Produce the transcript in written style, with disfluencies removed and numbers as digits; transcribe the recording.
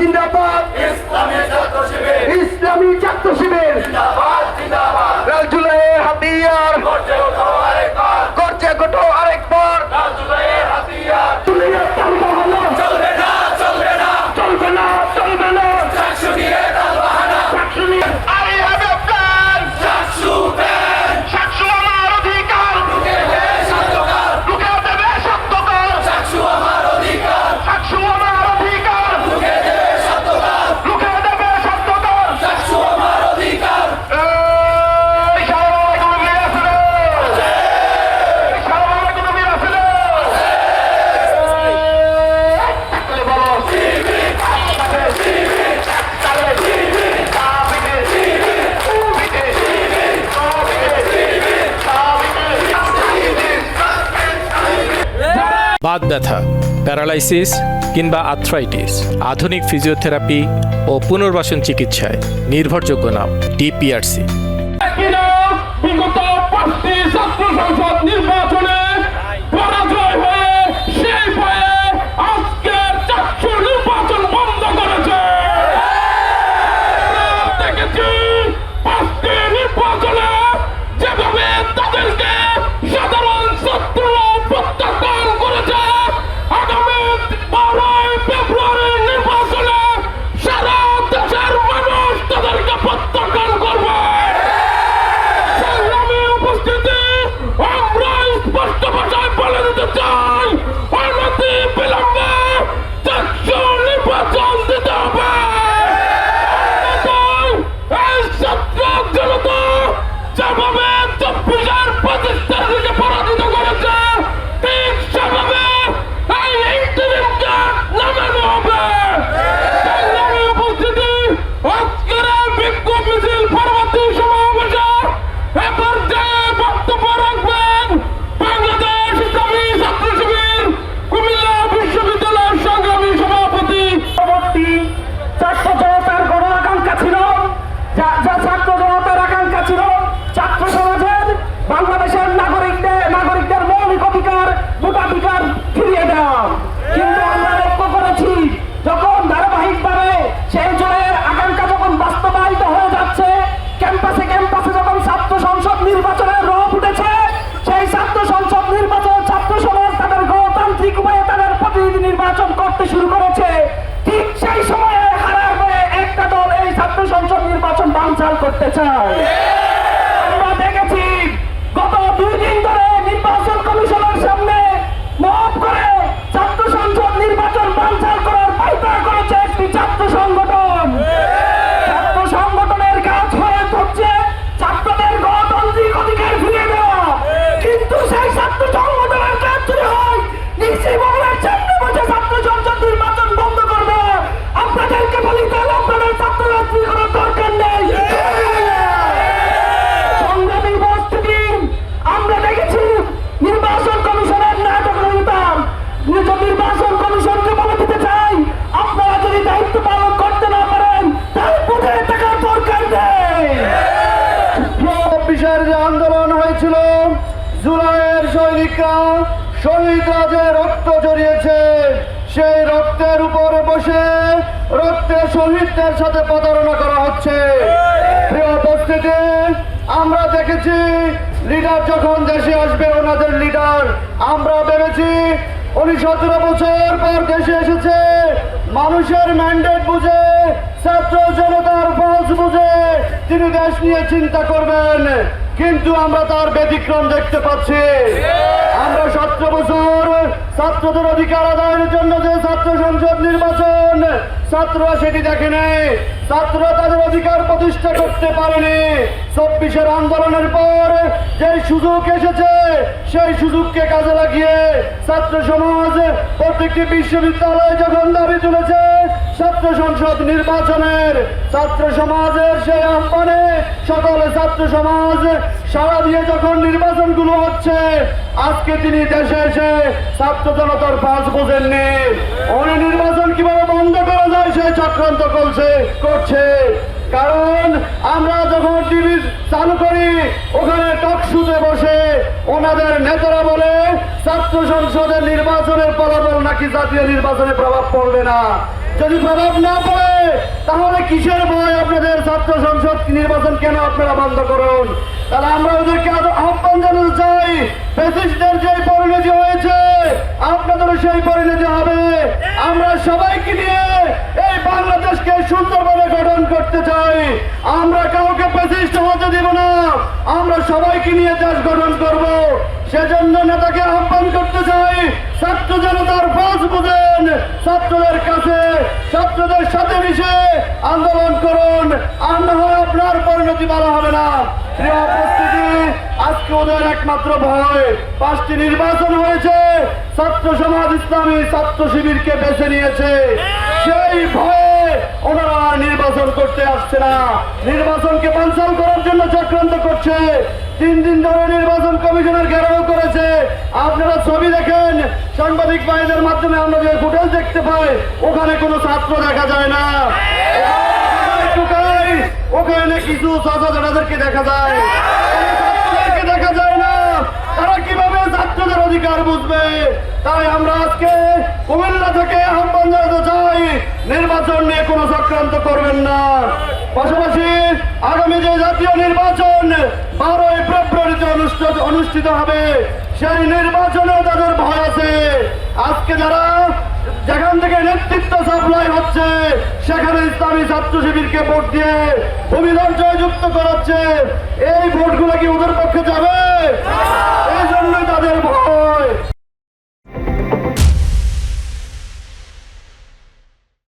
জিন্দাবাদ, ইসলামী ছাত্র শিবির লাল জুলাইয়ের হাতিয়ার করছে গোটো আরেকবার। চলবে না, চলবে না, চলবে না, চলবে না। I have a plan. Shakshu আমার অধিকার, লুকে দেবে সত্যকার। Shakshu আমার অধিকার, লুকে দেবে সত্যকার। Shakshu আমার অধিকার। এই শাহবাগ গুলো আছে রে, শাহবাগ গুলো আছে রে। তাহলে বলো বাত ব্যথা, প্যারালাইসিস কিংবা আর্থ্রাইটিস, আধুনিক ফিজিওথেরাপি ও পুনর্বাসন চিকিৎসায় নির্ভরযোগ্য নাম ডিপিআরসি। কিনা বিগত 5টি ছাত্র সংসদ নির্বাচনে পরাজয় হয়ে সেই ভয়ে আজকের চাকসু নির্বাচন বন্ধ করেছে। দেখেছি 5টি নির্বাচনে যেভাবে তাদেরকে সাধারণ ছাত্ররা প্রত্যাখ্যান করেছে, আগামী 12 ফেব্রুয়ারি নির্বাচনে সারা দেশের মানুষ তাদেরকে প্রত্যাখ্যান করবে। সংগ্রামী উপস্থিতি, আমরা স্পষ্ট ভাষায় বলে দিতে চাই, অনতি বিলম্বে চাকসু নির্বাচন দিতে হবে। এই ছাত্র জনতা যেভাবে 24-এর প্রতিষ্ঠানকে পরাজিত করেছে, ঠিক সেভাবে এই ইন্টারিমকে নামানো হবে। সংগ্রামী উপস্থিতি, আজকের এই বিক্ষোভ মিছিল পরবর্তী সমাবেশে এবার যে বক্তব্য রাখবেন বাংলাদেশ ইসলামী ছাত্র শিবির কুমিল্লা বিশ্ববিদ্যালয়ের সংগ্রামী সভাপতি। পরবর্তী ছাত্র জনতার গণ আকাঙ্ক্ষা ছিল, যা ছাত্র জনতার আকাঙ্ক্ষা ছিল ছাত্র সমাজের বাংলাদেশের নাগরিকদের মৌলিক অধিকার, ভোটাধিকার ফিরিয়ে দেওয়া। কিন্তু আমরা লক্ষ্য করেছি, যখন ধারাবাহিকভাবে সেই জয়ের আকাঙ্ক্ষা যখন বাস্তবায়িত হয়ে যাচ্ছে, ক্যাম্পাসে যখন ছাত্র সংসদ নির্বাচনের রব উঠেছে, সেই ছাত্র সংসদ নির্বাচন ছাত্র সমাজ তাদের গণতান্ত্রিক উপায়ে তাদের প্রতিনিধি নির্বাচন করতে শুরু করেছে। ঠিক সেই সময়ে হারার হয়ে একটা দল এই ছাত্র সংসদ নির্বাচন বানচাল করতে চায়। আমরা দেখেছি গত 2 দিন ধরে নির্বাচন কমিশনের সামনে মব করে ছাত্র সংসদ নির্বাচন বানচাল করার পায়তারা করেছে একটি ছাত্র সংগঠন। ছাত্র সংগঠনের কাজ হয়ে হচ্ছে ছাত্রদের গণতান্ত্রিক অধিকার ফিরিয়ে দেওয়া, কিন্তু সেই ছাত্র সংগঠনের কাজ যদি হয় নিশ্চয়ই মহলের সামনে বসে ছাত্র সংসদ নির্বাচন বন্ধ করবে। আপনাদেরকে বলি, তাহলে আপনাদের ছাত্র রাজনীতি করার দরকার নেই। সংগ্রামী উপস্থিতি, আমরা দেখেছি নির্বাচন কমিশনের নাটকীয়তা। নির্বাচন কমিশনকে বলে দিতে চাই, আপনারা যদি দায়িত্ব পালন করতে না পারেন তাহলে পথে থাকার দরকার নেই। 24-এর যে আন্দোলন হয়েছিল, জুলাইয়ের সৈনিকরা শহীদরা যে রক্ত জড়িয়েছে, সেই রক্তের উপরে বসে রক্তে শহীদদের সাথে প্রতারণা করা হচ্ছে। প্রিয় উপস্থিতি, আমরা দেখেছি লিডার যখন দেশে আসবে, ওনাদের লিডার আমরা ভেবেছি উনি 17 বছর পর দেশে এসেছে, মানুষের ম্যান্ডেট বুঝে, ছাত্র জনতার পথ বুঝে তিনি দেশ নিয়ে চিন্তা করবেন, কিন্তু আমরা তার ব্যতিক্রম দেখতে পাচ্ছি। আমরা 17 বছর ছাত্রদের অধিকার আদায়ের জন্য যে ছাত্র সংসদ নির্বাচন, ছাত্ররা সেটি দেখে নেই, ছাত্ররা তাদের অধিকার প্রতিষ্ঠা করতে পারেনি। 24-এর আন্দোলনের পর যে সুযোগ এসেছে, সেই সুযোগকে কাজে লাগিয়ে ছাত্র সমাজ প্রত্যেকটি বিশ্ববিদ্যালয়ে যখন দাবি তুলেছে ছাত্র সংসদ নির্বাচনের, ছাত্র সমাজের সেই আহ্বানে সকল ছাত্র সমাজ সাড়া দিয়ে যখন নির্বাচনগুলো হচ্ছে, আজকে তিনি দেশে এসে ছাত্র জনতার পাঁচ বোঝেননি। উনি নির্বাচন কিভাবে বন্ধ করা যায় সেই চক্রান্ত করছে। কারণ আমরা যখন টিভি চালু করি, ওখানে টকশুতে বসে ওনাদের নেতারা বলে ছাত্র সংসদের নির্বাচনের ফলাফল নাকি জাতীয় নির্বাচনে প্রভাব পড়বে না। যদি প্রভাব না পড়ে তাহলে কিসের ভয় আপনাদের ছাত্র সংসদ নির্বাচন কেন আপনারা বন্ধ করুন? তাহলে আমরা ওদেরকে আহ্বান জানাতে চাই, ফ্যাসিস্টদের যে পরিণতি হয়েছে আপনাদেরও সেই পরিণতি হবে। আমরা সবাইকে নিয়ে এই বাংলাদেশকে সুন্দরভাবে গঠন করতে চাই। আমরা কাউকে ফ্যাসিস্ট হতে দিব না, আমরা সবাইকে নিয়ে দেশ গঠন করব। সেজন্য নেতাকে আহ্বান করতে চাই, ছাত্র জনতার পথ বুঝেন, ছাত্রদের কাছে ছাত্রদের সাথে মিশে আন্দোলন করুন, আর না হয় আপনার পরিণতি ভালো হবে না। প্রিয় উপস্থিতি, আজকে ওদের একমাত্র ভয়, 5টি নির্বাচন হয়েছে, ছাত্র সমাজ ইসলামী ছাত্র শিবিরকে বেছে নিয়েছে। সেই ভয়ে ওনারা আর নির্বাচন করতে আসছে না, নির্বাচনকে বানচাল করার জন্য চক্রান্ত করছে। 3 দিন ধরে নির্বাচন কমিশনের ঘেরাও করেছে। আপনারা ছবি দেখেন, সাংবাদিক ভাইদের মাধ্যমে আমরা যে ফুটেজ দেখতে পাই, ওখানে কোনো ছাত্র দেখা যায় না। ওখানে কিছু ছাত্রদেরকে দেখা যায়, ছাত্রদেরকে দেখা যায় না। তারা কিভাবে ছাত্রদের অধিকার বুঝবে? তাই আমরা আজকে কুমিল্লা থেকে আহ্বান জানাতে চাই, নির্বাচন নিয়ে কোনো চক্রান্ত করবেন না। পাশাপাশি আগামী যে জাতীয় নির্বাচন 12ই ফেব্রুয়ারিতে অনুষ্ঠিত হবে, সেই নির্বাচনে তাদের ভয় আছে। আজকে যারা যেখান থেকে নেতৃত্ব সাপ্লাই হচ্ছে সেখানে ইসলামী ছাত্র শিবিরকে ভোট দিয়ে ভূমিধর জয়যুক্ত করাচ্ছে। এই ভোটগুলো কি ওদের পক্ষে যাবে?